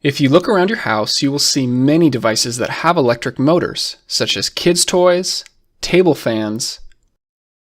If you look around your house, you will see many devices that have electric motors, such as kids' toys, table fans,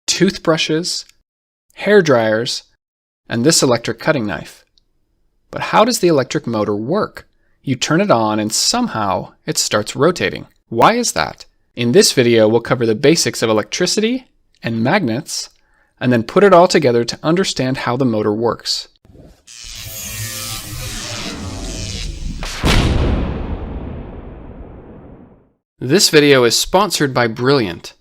toothbrushes, hair dryers, and this electric cutting knife. But how does the electric motor work? You turn it on and somehow it starts rotating. Why is that? In this video, we'll cover the basics of electricity and magnets, and then put it all together to understand how the motor works. This video is sponsored by Brilliant.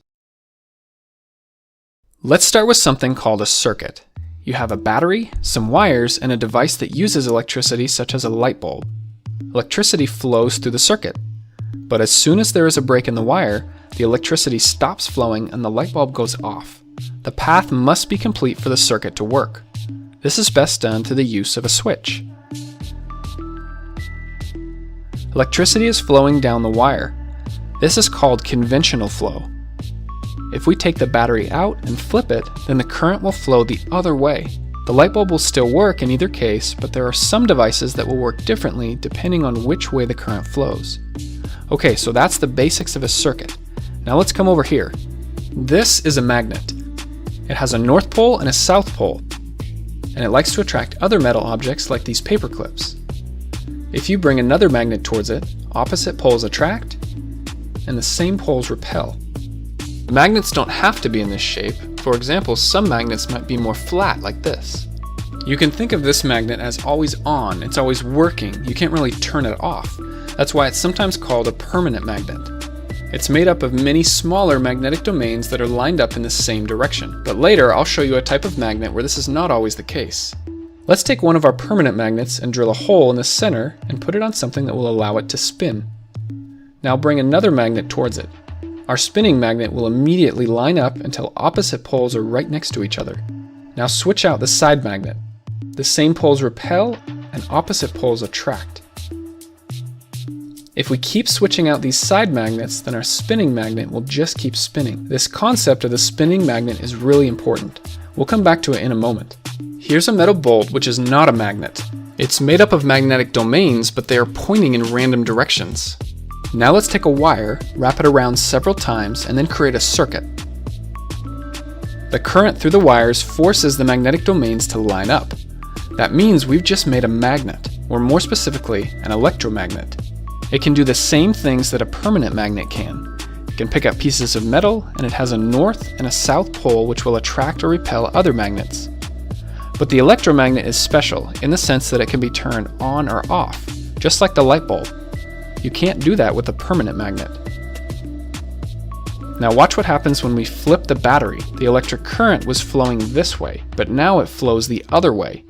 Let's start with something called a circuit. You have a battery, some wires, and a device that uses electricity such as a light bulb. Electricity flows through the circuit. But as soon as there is a break in the wire, the electricity stops flowing and the light bulb goes off. The path must be complete for the circuit to work. This is best done through the use of a switch. Electricity is flowing down the wire. This is called conventional flow. If we take the battery out and flip it, then the current will flow the other way. The light bulb will still work in either case, but there are some devices that will work differently depending on which way the current flows. Okay, so that's the basics of a circuit. Now let's come over here. This is a magnet. It has a north pole and a south pole, and it likes to attract other metal objects like these paper clips. If you bring another magnet towards it, opposite poles attract, and the same poles repel. Magnets don't have to be in this shape. For example, some magnets might be more flat like this. You can think of this magnet as always on, it's always working, you can't really turn it off. That's why it's sometimes called a permanent magnet. It's made up of many smaller magnetic domains that are lined up in the same direction. But later I'll show you a type of magnet where this is not always the case. Let's take one of our permanent magnets and drill a hole in the center and put it on something that will allow it to spin. Now bring another magnet towards it. Our spinning magnet will immediately line up until opposite poles are right next to each other. Now switch out the side magnet. The same poles repel and opposite poles attract. If we keep switching out these side magnets, then our spinning magnet will just keep spinning. This concept of the spinning magnet is really important. We'll come back to it in a moment. Here's a metal bolt which is not a magnet. It's made up of magnetic domains, but they are pointing in random directions. Now let's take a wire, wrap it around several times, and then create a circuit. The current through the wires forces the magnetic domains to line up. That means we've just made a magnet, or more specifically, an electromagnet. It can do the same things that a permanent magnet can. It can pick up pieces of metal, and it has a north and a south pole which will attract or repel other magnets. But the electromagnet is special in the sense that it can be turned on or off, just like the light bulb. You can't do that with a permanent magnet. Now watch what happens when we flip the battery. The electric current was flowing this way, but now it flows the other way.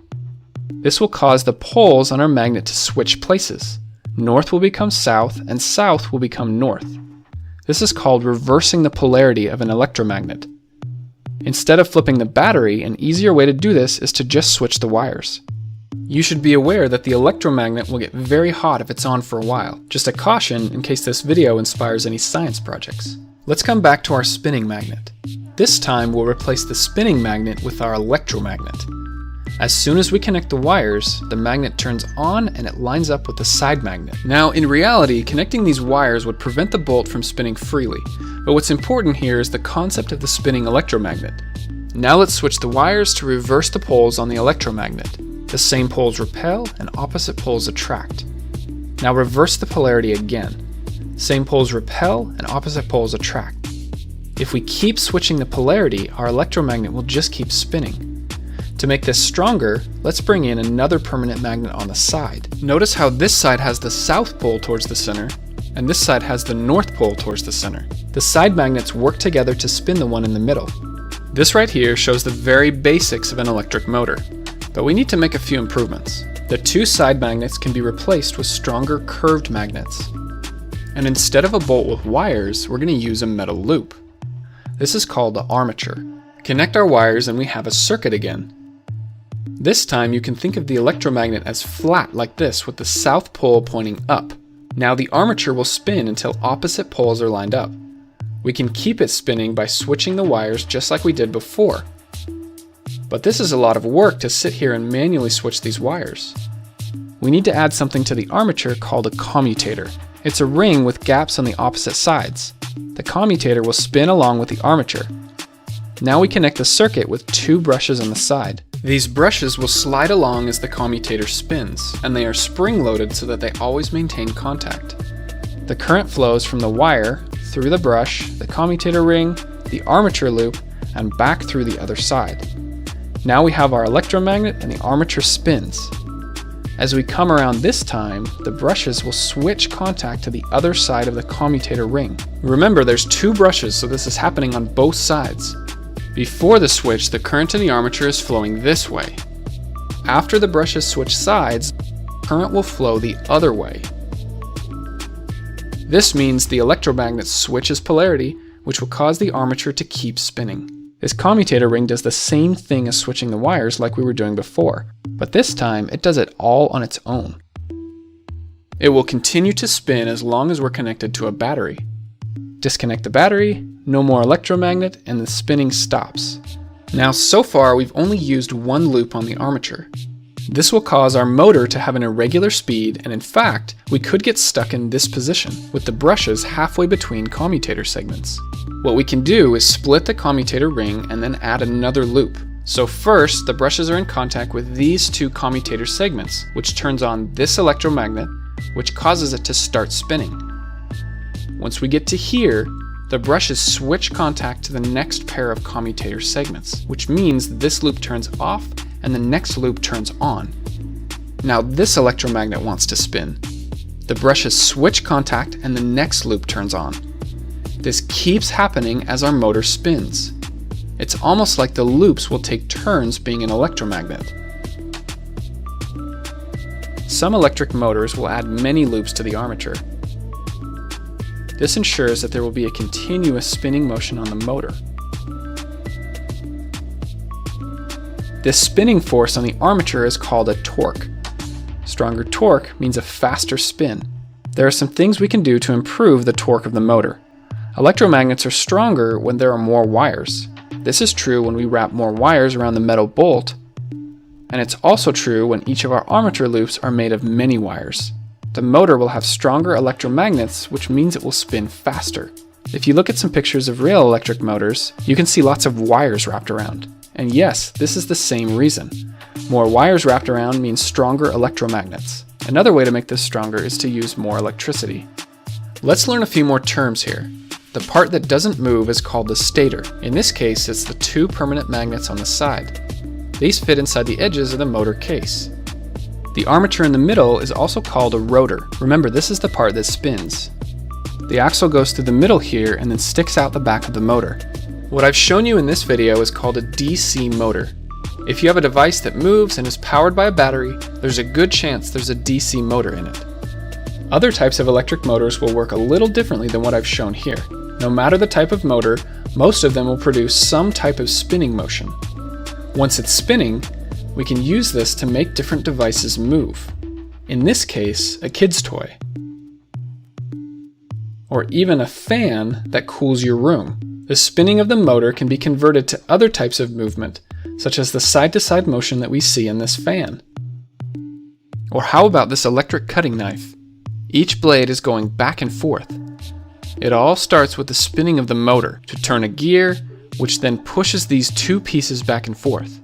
This will cause the poles on our magnet to switch places. North will become south, and south will become north. This is called reversing the polarity of an electromagnet. Instead of flipping the battery, an easier way to do this is to just switch the wires. You should be aware that the electromagnet will get very hot if it's on for a while. Just a caution in case this video inspires any science projects. Let's come back to our spinning magnet. This time we'll replace the spinning magnet with our electromagnet. As soon as we connect the wires, the magnet turns on and it lines up with the side magnet. Now in reality, connecting these wires would prevent the bolt from spinning freely, but what's important here is the concept of the spinning electromagnet. Now let's switch the wires to reverse the poles on the electromagnet. The same poles repel and opposite poles attract. Now reverse the polarity again. Same poles repel and opposite poles attract. If we keep switching the polarity, our electromagnet will just keep spinning. To make this stronger, let's bring in another permanent magnet on the side. Notice how this side has the south pole towards the center, and this side has the north pole towards the center. The side magnets work together to spin the one in the middle. This right here shows the very basics of an electric motor. But we need to make a few improvements. The two side magnets can be replaced with stronger curved magnets. And instead of a bolt with wires, we're going to use a metal loop. This is called the armature. Connect our wires and we have a circuit again. This time you can think of the electromagnet as flat like this with the south pole pointing up. Now the armature will spin until opposite poles are lined up. We can keep it spinning by switching the wires just like we did before. But this is a lot of work to sit here and manually switch these wires. we need to add something to the armature called a commutator. It's a ring with gaps on the opposite sides. The commutator will spin along with the armature. Now we connect the circuit with two brushes on the side. These brushes will slide along as the commutator spins, and they are spring-loaded so that they always maintain contact. The current flows from the wire, through the brush, the commutator ring, the armature loop, and back through the other side. Now we have our electromagnet and the armature spins. As we come around this time, the brushes will switch contact to the other side of the commutator ring. Remember, there's two brushes, so this is happening on both sides. Before the switch, the current in the armature is flowing this way. After the brushes switch sides, current will flow the other way. This means the electromagnet switches polarity, which will cause the armature to keep spinning. This commutator ring does the same thing as switching the wires like we were doing before, but this time it does it all on its own. It will continue to spin as long as we're connected to a battery. Disconnect the battery, no more electromagnet, and the spinning stops. Now so far we've only used one loop on the armature. This will cause our motor to have an irregular speed, and in fact, we could get stuck in this position, with the brushes halfway between commutator segments. What we can do is split the commutator ring and then add another loop. So first, the brushes are in contact with these two commutator segments, which turns on this electromagnet, which causes it to start spinning. Once we get to here, the brushes switch contact to the next pair of commutator segments, which means this loop turns off and the next loop turns on. Now this electromagnet wants to spin. The brushes switch contact and the next loop turns on. This keeps happening as our motor spins. It's almost like the loops will take turns being an electromagnet. Some electric motors will add many loops to the armature. This ensures that there will be a continuous spinning motion on the motor. This spinning force on the armature is called a torque. Stronger torque means a faster spin. There are some things we can do to improve the torque of the motor. Electromagnets are stronger when there are more wires. This is true when we wrap more wires around the metal bolt, and it's also true when each of our armature loops are made of many wires. The motor will have stronger electromagnets, which means it will spin faster. If you look at some pictures of real electric motors, you can see lots of wires wrapped around. And yes, this is the same reason. More wires wrapped around means stronger electromagnets. Another way to make this stronger is to use more electricity. Let's learn a few more terms here. The part that doesn't move is called the stator. In this case, it's the two permanent magnets on the side. These fit inside the edges of the motor case. The armature in the middle is also called a rotor. Remember, this is the part that spins. The axle goes through the middle here and then sticks out the back of the motor. What I've shown you in this video is called a DC motor. If you have a device that moves and is powered by a battery, there's a good chance there's a DC motor in it. Other types of electric motors will work a little differently than what I've shown here. No matter the type of motor, most of them will produce some type of spinning motion. Once it's spinning, we can use this to make different devices move. In this case, a kid's toy. Or even a fan that cools your room. The spinning of the motor can be converted to other types of movement, such as the side-to-side motion that we see in this fan. Or how about this electric cutting knife? Each blade is going back and forth. It all starts with the spinning of the motor to turn a gear, which then pushes these two pieces back and forth.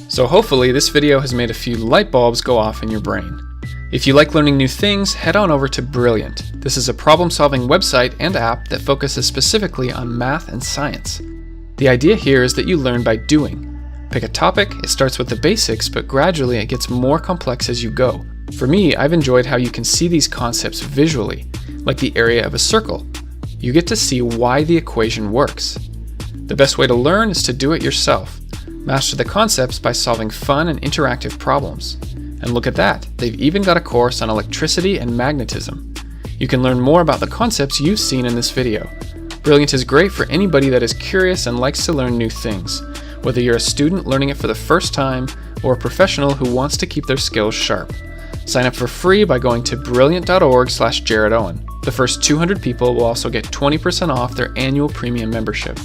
So hopefully this video has made a few light bulbs go off in your brain. If you like learning new things, head on over to Brilliant. This is a problem-solving website and app that focuses specifically on math and science. The idea here is that you learn by doing. Pick a topic, it starts with the basics, but gradually it gets more complex as you go. For me, I've enjoyed how you can see these concepts visually, like the area of a circle. You get to see why the equation works. The best way to learn is to do it yourself. Master the concepts by solving fun and interactive problems. And look at that, they've even got a course on electricity and magnetism. You can learn more about the concepts you've seen in this video. Brilliant is great for anybody that is curious and likes to learn new things, whether you're a student learning it for the first time or a professional who wants to keep their skills sharp. Sign up for free by going to brilliant.org/JaredOwen. The first 200 people will also get 20% off their annual premium membership.